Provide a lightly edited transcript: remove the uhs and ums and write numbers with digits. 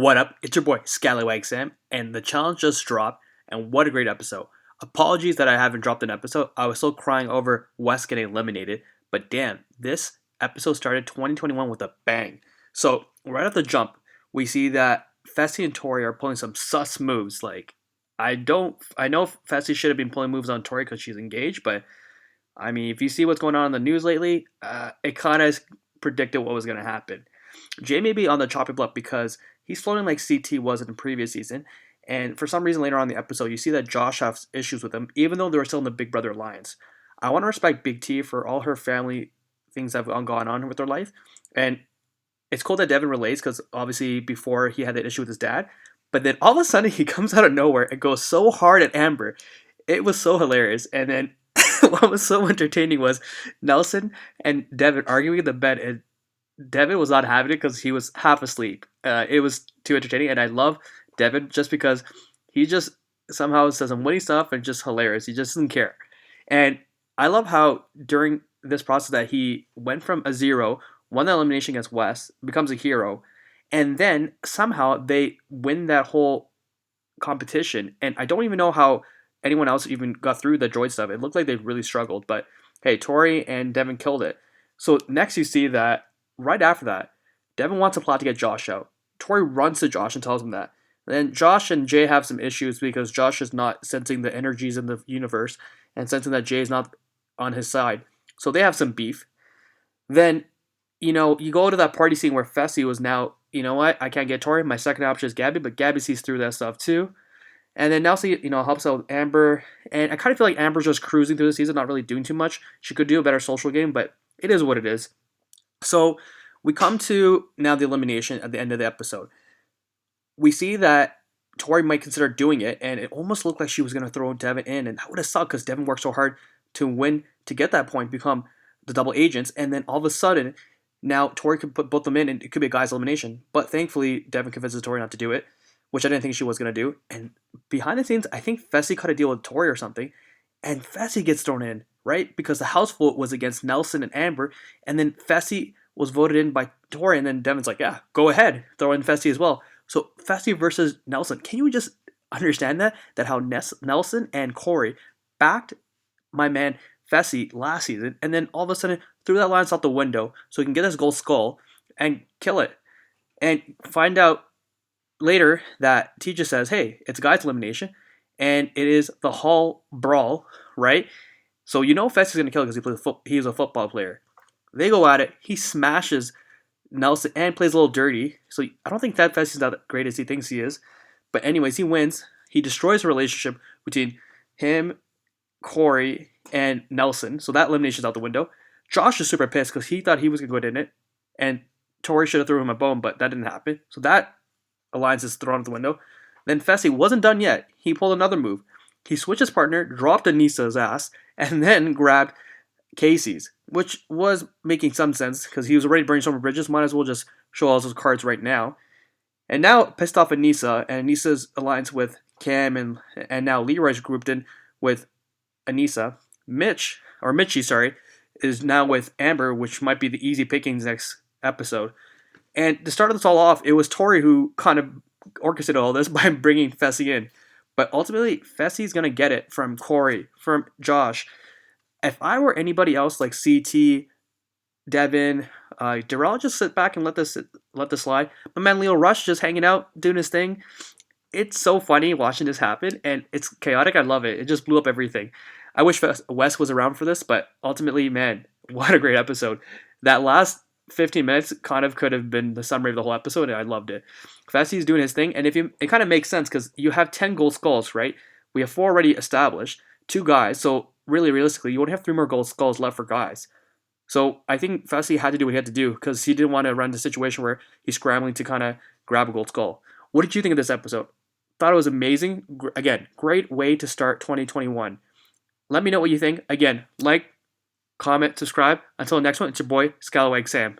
What up? It's your boy Scallywag Sam, and the challenge just dropped, and what a great episode. Apologies that I haven't dropped an episode. I was still crying over Wes getting eliminated, but damn, this episode started 2021 with a bang. So, right off the jump, we see that Fessy and Tori are pulling some sus moves. I know Fessy should have been pulling moves on Tori because she's engaged, but I mean, if you see what's going on in the news lately, it kind of predicted what was going to happen. Jay may be on the chopping block because he's floating like CT was in the previous season, and for some reason later on in the episode, you see that Josh has issues with him, even though they're still in the Big Brother alliance. I want to respect Big T for all her family things that have gone on with her life, and it's cool that Devin relates because obviously before he had that issue with his dad, but then all of a sudden he comes out of nowhere and goes so hard at Amber. It was so hilarious, and then what was so entertaining was Nelson and Devin arguing in the bed, and Devin was not having it because he was half asleep. It was too entertaining, and I love Devin just because he just somehow says some witty stuff and just hilarious. He just doesn't care, and I love how during this process that he went from a zero, won the elimination against West, becomes a hero, and then somehow they win that whole competition. And I don't even know how anyone else even got through the droid stuff. It looked like they really struggled, but hey, Tori and Devin killed it. So next you see that right after that, Devin wants a plot to get Josh out. Tori runs to Josh and tells him that. Then Josh and Jay have some issues because Josh is not sensing the energies in the universe and sensing that Jay is not on his side. So they have some beef. Then, you go to that party scene where Fessy was now, you know what, I can't get Tori. My second option is Gabby, but Gabby sees through that stuff too. And then Nelsie, helps out with Amber. And I kind of feel like Amber's just cruising through the season, not really doing too much. She could do a better social game, but it is what it is. So we come to now the elimination at the end of the episode. We see that Tori might consider doing it, and it almost looked like she was going to throw Devin in, and that would have sucked because Devin worked so hard to win to get that point, become the double agents, and then all of a sudden, now Tori could put both of them in, and it could be a guy's elimination. But thankfully, Devin convinces Tori not to do it, which I didn't think she was going to do. And behind the scenes, I think Fessy cut a deal with Tori or something, and Fessy gets thrown in, right? Because the house vote was against Nelson and Amber, and then Fessy was voted in by Tori, and then Devin's like, yeah, go ahead, throw in Fessy as well. So Fessy versus Nelson. Can you just understand that? That how Nelson and Corey backed my man Fessy last season, and then all of a sudden threw that lance out the window so he can get his gold skull and kill it. And find out later that Teacher says, hey, it's guy's elimination, and it is the hall brawl, right? So Fessy's going to kill it because he's a football player. They go at it. He smashes Nelson and plays a little dirty. So I don't think that Fessy's not as great as he thinks he is. But anyways, he wins. He destroys the relationship between him, Corey, and Nelson. So that elimination's out the window. Josh is super pissed because he thought he was going to go in it. And Tori should have threw him a bone, but that didn't happen. So that alliance is thrown out the window. Then Fessy wasn't done yet. He pulled another move. He switched his partner, dropped Anissa's ass, and then grabbed Casey's, which was making some sense because he was already burning so many bridges. Might as well just show all those cards right now. And now pissed off Anissa, and Anissa's alliance with Cam and now Leroy's grouped in with Anissa. Mitchie, is now with Amber, which might be the easy pickings next episode. And to start this all off, it was Tori who kind of orchestrated all this by bringing Fessy in. But ultimately, Fessy's going to get it from Corey, from Josh. If I were anybody else like CT, Devin, Darrell, just sit back and let this slide. My man Leo Rush just hanging out, doing his thing. It's so funny watching this happen, and it's chaotic. I love it. It just blew up everything. I wish Wes was around for this, but ultimately, man, what a great episode. That last 15 minutes kind of could have been the summary of the whole episode, and I loved it. Fessy's doing his thing, and it kind of makes sense because you have 10 gold skulls, right? We have 4 already established, 2 guys, so really realistically, you only have 3 more gold skulls left for guys. So I think Fessy had to do what he had to do because he didn't want to run the situation where he's scrambling to kind of grab a gold skull. What did you think of this episode? Thought it was amazing. Again, great way to start 2021. Let me know what you think. Again, like, comment, subscribe. Until the next one, it's your boy, Scallywag Sam.